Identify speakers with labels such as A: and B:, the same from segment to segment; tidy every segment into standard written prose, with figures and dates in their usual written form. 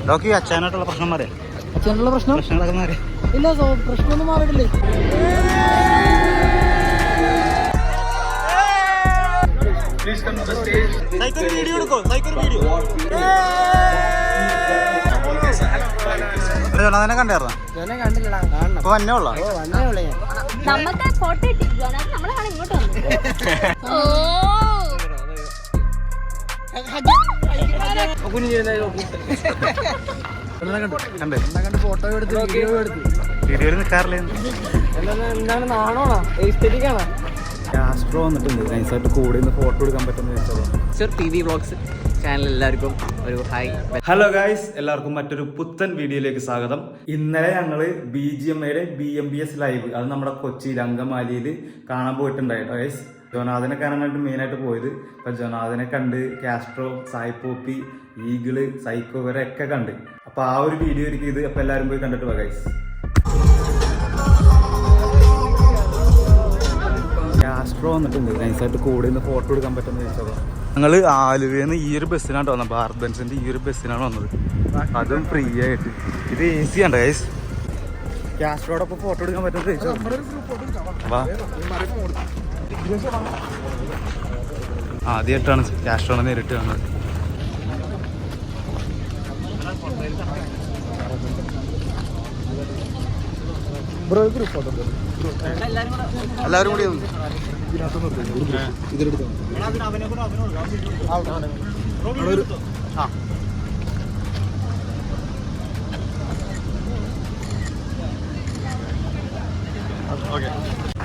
A: ഡോക്കി അച്ഛനായിട്ടുള്ള പ്രശ്നം മാറിയ
B: അച്ഛനുള്ള
A: പ്രശ്നങ്ങളൊക്കെ മാറി
B: ഇല്ല പ്രശ്നമൊന്നും മാറിയിട്ടില്ലേ.
A: ജോനാഥനെ കണ്ടായിരുന്നോ?
B: കണ്ടില്ല,
A: ഇപ്പൊ വന്നേ ഉള്ള
C: നമുക്ക് ഫോട്ടോ കിട്ടി. നമ്മളെ കാണാൻ ഇങ്ങോട്ട് വന്നു.
B: ഫോട്ടോ എടുത്ത് വീഡിയോ എടുത്ത്
A: വീഡിയോയിൽ നിൽക്കാറില്ലേ?
B: എന്താണ് നാണോണോ എസ്തെറ്റിക്കാണോ?
A: കാസ്ട്രോ വന്നിട്ടുണ്ട് നൈസായിട്ട് കൂടെ നിന്ന് ഫോട്ടോ എടുക്കാൻ പറ്റുന്ന
B: മിസ്റ്റർ PV വ്ളോഗ്സ് ചാനൽ എല്ലാവർക്കും ഒരു ഹായ്.
A: ഹലോ ഗായ്സ്, എല്ലാവർക്കും മറ്റൊരു പുത്തൻ വീഡിയോയിലേക്ക് സ്വാഗതം. ഇന്നലെ ഞങ്ങള് BGMAയുടെ BMBS ലൈവ് അത് നമ്മുടെ കൊച്ചിയിൽ അങ്കമാലിയിൽ കാണാൻ പോയിട്ടുണ്ടായിട്ടോ ഗൈസ്. ജോനാഥനെ കാണാനായിട്ട് മെയിനായിട്ട് പോയത്. ഇപ്പൊ ജോനാഥനെ കണ്ട് Castro, Sai Poppy, Eagle, Psycho ഇവരൊക്കെ കണ്ട്. അപ്പൊ ആ ഒരു വീഡിയോ ആയിരിക്കും ഇത്. അപ്പൊ എല്ലാവരും പോയി കണ്ടിട്ട് പോകാം ഗൈസ്. കാസ്ട്രോ വന്നിട്ടുണ്ട് നൈസായിട്ട് കൂടെ നിന്ന് ഫോട്ടോ എടുക്കാൻ പറ്റുന്ന ചോദിച്ചത്. ഞങ്ങൾ ആലുവയിൽ നിന്ന് ഈ ഒരു ബസ്സിനാണ് വന്നത്. ഭാരത് ബെൻസിന്റെ ഈ ഒരു ബസ്സിനാണ് വന്നത്, അതും ഫ്രീ ആയിട്ട്. ഇത് AC ആണ് ഗൈസ്. കാസ്ട്രോടൊപ്പം ഫോട്ടോ എടുക്കാൻ പറ്റുന്ന ചോദിച്ചോ. ആദ്യമായിട്ടാണ് കാസ്ട്രോനെ നേരിട്ട് കാണുന്നത്. എല്ലാവരും കൂടി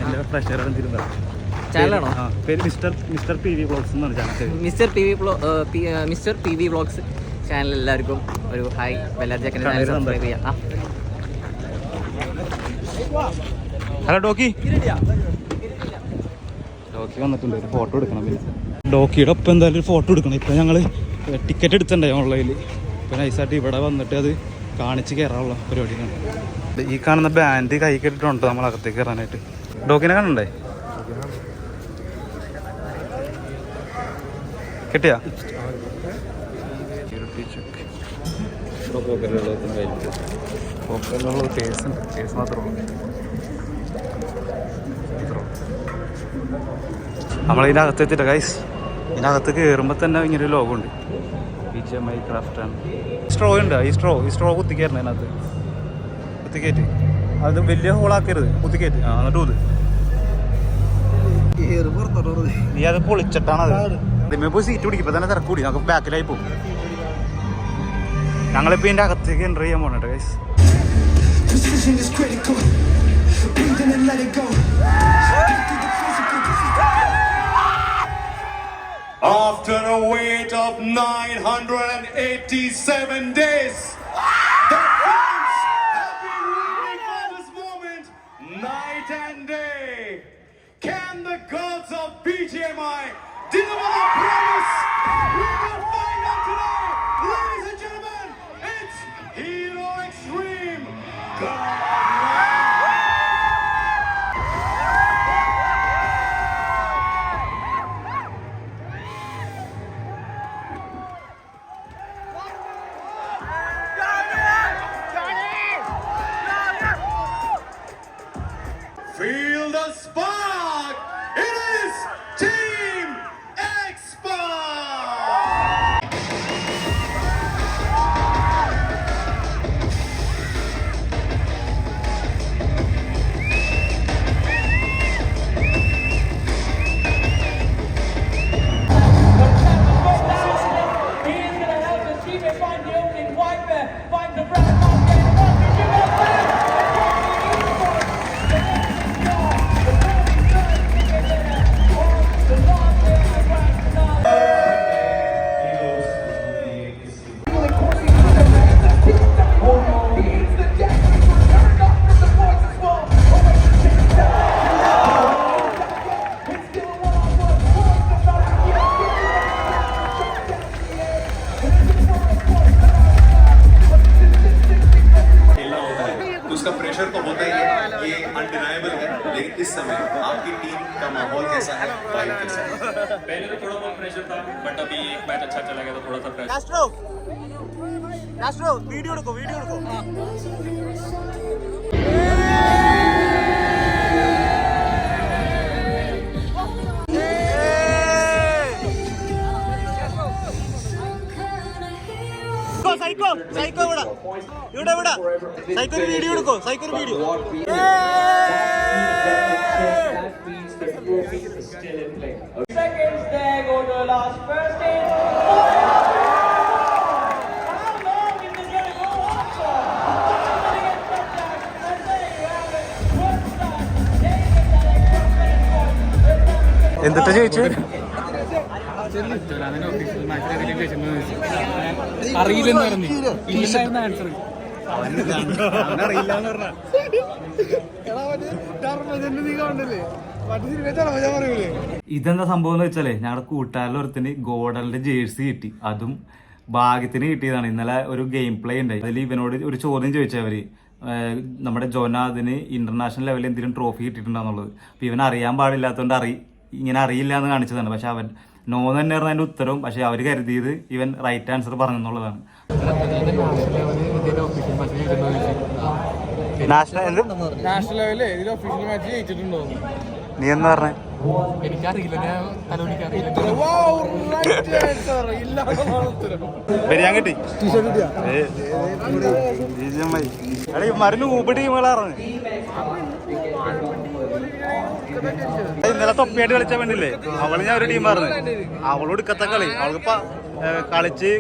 A: എൻ്റെ പ്രഷറാണ് തിരുവനന്തപുരം
B: ചാനലാണോ?
A: പേര് മിസ്റ്റർ PV വ്ളോഗ്സ് എന്നാണ് channel.
B: Mister PV vlogs channel എല്ലാവർക്കും ഒരു ഹായ്. എല്ലാവരും സബ്സ്ക്രൈബ് ചെയ്യാം.
A: ഹലോ ഡോക്കി വന്നിട്ടുണ്ട്. ഒരു ഫോട്ടോ എടുക്കണം. പിന്നെ ഡോക്കിയുടെ ഒപ്പം എന്തായാലും ഒരു ഫോട്ടോ എടുക്കണം. ഇപ്പം ഞങ്ങൾ ടിക്കറ്റ് എടുത്തിട്ടുണ്ടായി ഓൺലൈനിൽ. ഇപ്പം നൈസായിട്ട് ഇവിടെ വന്നിട്ട് അത് കാണിച്ച് കയറാനുള്ള പരിപാടിയാണ്. ഈ കാണുന്ന ബാൻഡ് കൈ കെട്ടിട്ടുണ്ട് നമ്മൾ അകത്തേക്ക് കയറാനായിട്ട്. ഡോക്കിനെ കാണണ്ടേ? കിട്ടിയാ? കേസ് മാത്രമേ നമ്മളിതിൻ്റെ അകത്ത് എത്തിയിട്ട ഗൈസ്. ഇതിനകത്ത് കയറുമ്പോൾ തന്നെ ഇങ്ങനൊരു ലോഗമുണ്ട്, BGMI ക്രാഫ്റ്റ് ആണ്. സ്ട്രോ ഉണ്ട്. ഈ സ്ട്രോ കുത്തിക്കയറണം അതിനകത്ത്. കുത്തിക്കയറ്റ് അത് വലിയ ഹോളാക്കരുത്, കുത്തിക്കയറ്റ്. എന്നിട്ട് ഊത്. നീ അത് പൊളിച്ചിട്ടാണ് അത്. ഇതിന്മേൽ പോയി സീറ്റ് പിടിക്കും. ഇപ്പം തന്നെ തിരക്ക് കൂടി, നമുക്ക് ബാക്കിലായി പോകും. ഞങ്ങളിപ്പോൾ ഇതിൻ്റെ അകത്തേക്ക് എൻ്റർ ചെയ്യാൻ പോകണേട്ടോ guys.
D: Precision is critical. Breathe in and let it go.
E: After a wait of 987 days, the fans have been waiting for this moment night and day. Can the gods of BGMI deliver the promise? We will find out today. Ladies and gentlemen, it's Hero Extreme. Feel the spark! It is Team Expo! Pressure तो होता ही है, ये undeniable है, लेकिन इस समय आपकी team का माहौल कैसा है, वाइब कैसा है?
F: पहले तो थोड़ा बहुत प्रेशर था, बट अभी एक मैच अच्छा चला गया तो थोड़ा सा pressure Seconds there go to the last first hit. How long is this going to go on for? And there you have it. First start, David Alex
A: എന്തിട്ട് ചോദിച്ചു? ഇതെന്താ സംഭവം എന്ന് വെച്ചാലേ ഞങ്ങളുടെ കൂട്ടുകാരിൽ ഒരുത്തിന് ഗോഡലിന്റെ ജേഴ്സി കിട്ടി. അതും ഭാഗ്യത്തിന് കിട്ടിയതാണ്. ഇന്നലെ ഒരു ഗെയിം പ്ലേ ഉണ്ടായി. അതിൽ ഇവനോട് ഒരു ചോദ്യം ചോദിച്ചവര് നമ്മുടെ ജോനാദിന് ഇന്റർനാഷണൽ ലെവലിൽ എന്തെങ്കിലും ട്രോഫി കിട്ടിയിട്ടുണ്ടെന്നുള്ളത്. അപ്പൊ ഇവൻ അറിയാൻ പാടില്ലാത്തതുകൊണ്ട് ഇങ്ങനെ അറിയില്ല എന്ന് കാണിച്ചതാണ്. പക്ഷെ അവൻ നോ തന്നെയായിരുന്നു അതിന്റെ ഉത്തരവും. പക്ഷെ അവർ കരുതിയത് ഇവൻ റൈറ്റ് ആൻസർ പറഞ്ഞെന്നുള്ളതാണ്.
G: നാഷണൽ ലെവലിൽ ഇതിൽ ഒഫീഷ്യൽ മാച്ച് ജയിച്ചിട്ടുണ്ടോ?
A: നീ എന്ന് പറഞ്ഞേ?
B: എനിക്കറിയില്ല, ഞാൻ തലോണിക്കറിയില്ല.
A: വരിയാൻ കിട്ടി മരുന്ന് ഊബ് ടീമുകളായിരുന്നു. ഇന്നലെ തൊപ്പിയായിട്ട് കളിച്ച പെണ്ണില്ലേ, അവള് ഞാൻ ഒരു ടീം പറഞ്ഞു. അവളോട് ഇക്കത്തെ കളി അവൾക്ക് കളിച്ച്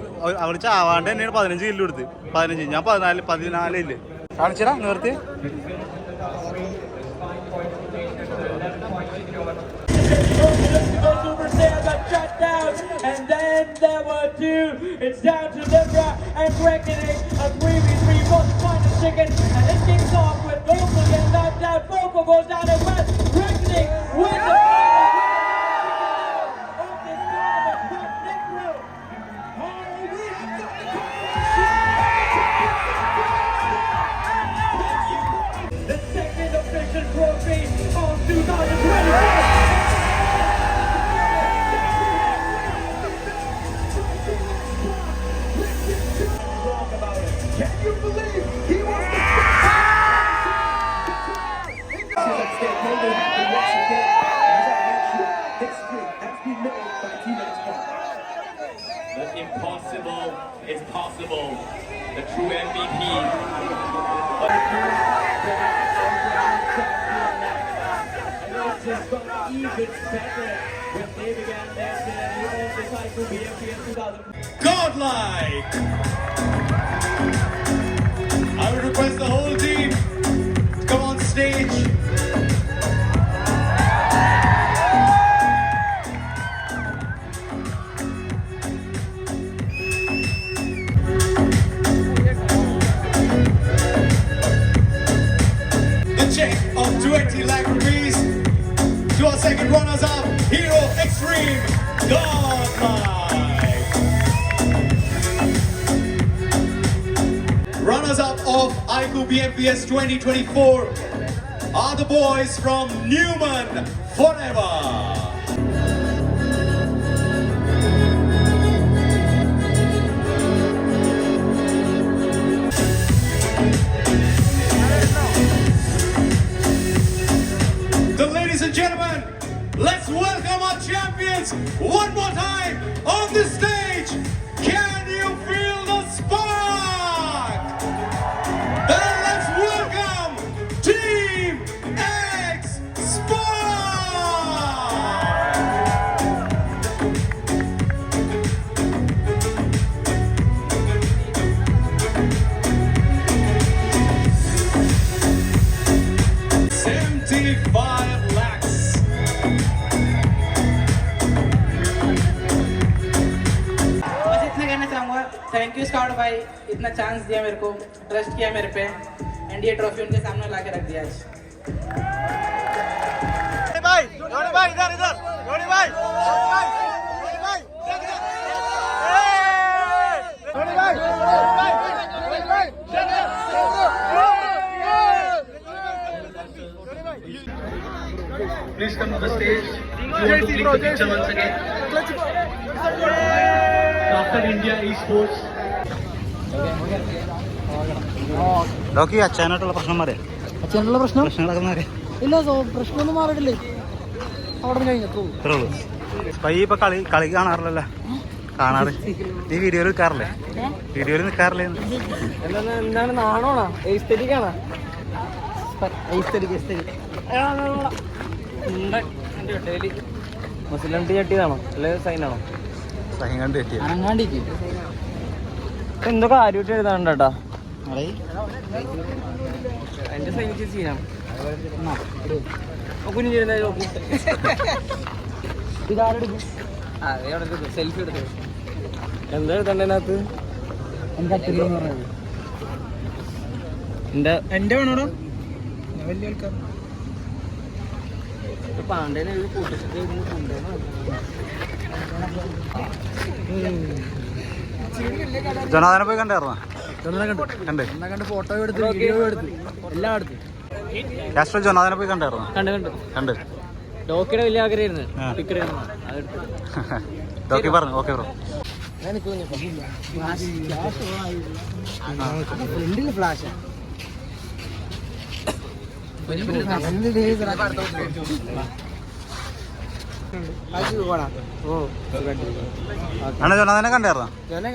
A: അവള് ചാവാണ്ട് തന്നെയാണ് 15 കിലോ എടുത്ത്. 15 ഞാൻ 14 ഇല്ലേ കാണിച്ചടാ നിർത്തി.
F: And then there were two. It's down to Libra and Reckoning. A 3v3 was final chicken. And it kicks off with Vocal getting knocked out. Vocal goes down as well. Reckoning with the of this tournament. Nick Rowe. The second official trophy of 2024.
H: The impossible is possible. The true MVP.
F: Just got even better when they began their journey on the cycle BMPS 2000.
E: Godlike! I would request the whole team to come on stage. The check of 20 lakh rupees to our second runners-up, Hero Extreme Godlike. Runners-up of ICU BMPS 2024 are the boys from Newman Forever. So ladies and gentlemen, let's welcome our champions one more time on the stage. Can you feel the spark? Then let's welcome Team X Spark. 75 lakhs.
F: बस इतना कहना चाहूँगा, thank you scout भाई, इतना chance दिया मेरे को, trust किया मेरे पे, एंड ये ट्रॉफी उनके सामने ला के रख दिया आज।
H: Please come to the stage. You want to click the picture once again. After India Esports.
A: ഡോക്കി അച്ഛനായിട്ടുള്ള പ്രശ്നം മാറിയ
G: അച്ഛനുള്ള പ്രശ്നം
A: പ്രശ്നങ്ങളൊക്കെ മാറിയ
G: ഇല്ല പ്രശ്നമൊന്നും മാറിയിട്ടില്ലേ അവിടെ കഴിഞ്ഞത്രേ
A: ഇത്രേ ഉള്ളൂ. പയ്യ ഇപ്പൊ കളി കാണാറില്ലല്ലോ. കാണാറ് നീ വീഡിയോയിൽ നിൽക്കാറില്ലേ? വീഡിയോയിൽ നിൽക്കാറില്ലേ?
G: എന്താണ് നാണോണാ എസ്തെറ്റിക്കാണോ മുസ്ലിം ടീ ചട്ടിയതാണോ അല്ലെ സൈനാണോ?
A: സഹം കണ്ട് തെറ്റിയ
G: അനങ്ങാണ്ടിക്ക് എന്തോ കാര്യമായിട്ട് എഴുതാണ്ടാ എന്റെ സൈനിക്ക് സീനാണ് സെൽഫി എടുത്തു എന്താ എഴുതണ്ടതിനകത്ത് എന്റെ വേണോടോ പാണ്ഡേനെ
A: ജനാദനെ പോയി കണ്ടായിരുന്നോ? കണ്ട്
G: ഫോട്ടോ എടുത്ത് വീഡിയോ എടുത്ത് എല്ലാം എടുത്ത്
A: കാസ്ട്രോ ജനാദനെ പോയി കണ്ടായിരുന്നോ? കണ്ട്
G: ഡോക്കിയുടെ വലിയ ആഗ്രഹമായിരുന്നു പിക്കർ
A: ഡോക്കി പറഞ്ഞു ഓക്കെ ബ്രോ.
G: ഫ്രണ്ടില് ഫ്ലാഷ്
A: ആണ് ജനാദനെ കണ്ടായിരുന്നോ?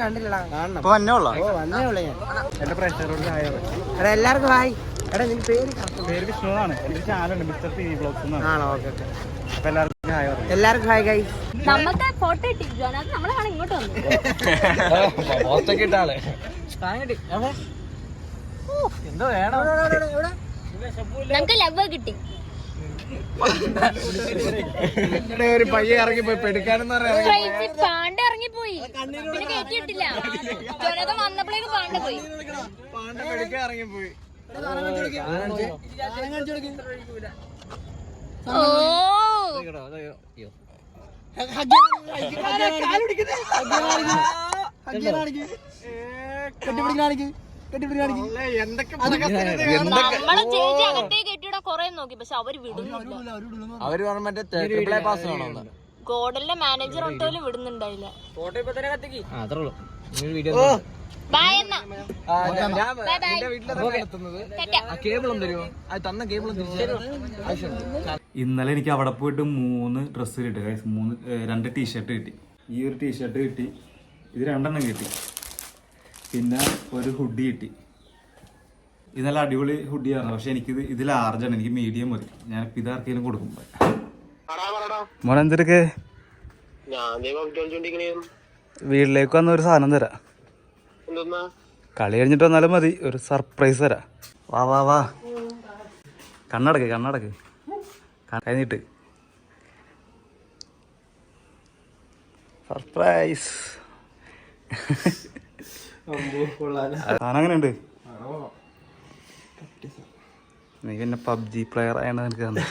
G: കണ്ടില്ലടാ കാണണം
A: ഇപ്പൊ വന്നേ ഉള്ളോ?
G: വന്നേ ഉള്ളു ഞാൻ
A: എന്റെ പ്രേക്ഷകരോട് ഹായ്.
G: എടാ എല്ലാവർക്കും ഹായ്. എടാ നിന്റെ പേര്
A: പേര് വിഷ്ണുവാണ്. എന്റെ ചാനലുണ്ട് മിസ്റ്റർ പി വി വ്ലോഗ്സ് എന്നാണ്.
G: ആണോ? Okay okay.
A: അപ്പൊ എല്ലാവർക്കും ഹായ് പറഞ്ഞു.
G: എല്ലാവർക്കും ഹായ് ഗൈസ്.
C: നമുക്ക് ഫോട്ടോ ഇട്ടിരിക്കും അതിനകത്ത് നമ്മളെ കാണാൻ ഇങ്ങോട്ട് വന്നു
G: എന്തോ വേണം
C: ഞങ്ങക്ക് ലവ് കിട്ടി.
G: ഒരു പയ്യെ ഇറങ്ങിപ്പോയി പെടുക്കാനെന്ന്
C: പാണ്ട് ഇറങ്ങിപ്പോയി പിന്നെ കയറ്റിയിട്ടില്ല. ജോനത വന്നപ്പോഴേക്ക് പാണ്ട് പോയി.
G: ഇറങ്ങിപ്പോയി.
C: ഓ നമ്മളെ ചേച്ചി അകത്തേക്ക് കെട്ടിയിടാൻ കൊറേ നോക്കി പക്ഷെ അവര് വിടുന്നില്ല.
G: അവര് പറഞ്ഞ മറ്റേ പാസ് വേണോ?
C: ഗോഡലിന്റെ മാനേജർ ഒട്ടോലും വിടുന്നുണ്ടായില്ല.
G: ഫോട്ടോ ഇപ്പൊ തന്നെ കത്തിക്ക്. അത്രേ ഉള്ളൂ.
C: ബൈ എന്നാ.
G: കേബിളും തരുമോ? അത് തന്ന കേബിളും
A: ഇന്നലെ എനിക്ക് അവിടെ പോയിട്ട് 3 ഡ്രസ്സ് കിട്ടി. 2 ടീഷർട്ട് കിട്ടി. ഈ ഒരു ടീഷർട്ട് കിട്ടി, ഇത് 2 കിട്ടി, പിന്നെ ഒരു ഹുഡി കിട്ടി. ഇത് നല്ല അടിപൊളി ഹുഡിയാണ്. പക്ഷെ എനിക്കിത് ഇത് ലാർജാണ്, എനിക്ക് മീഡിയം മതി. ഞാനിപ്പോൾ ഇത് ആർക്കെങ്കിലും കൊടുക്കും. മോനെന്തൊക്കെ വീട്ടിലേക്ക് വന്ന ഒരു സാധനം തരാം. കളി കഴിഞ്ഞിട്ട് വന്നാലും മതി, ഒരു സർപ്രൈസ് തരാം. വാ വാ വാ, കണ്ണടക്ക് കഴിഞ്ഞിട്ട് സർപ്രൈസ്. സാധനം അങ്ങനെയുണ്ട്. നീ പിന്നെ PUBG പ്ലെയർ ആയാണ് നിനക്ക് തന്നെ.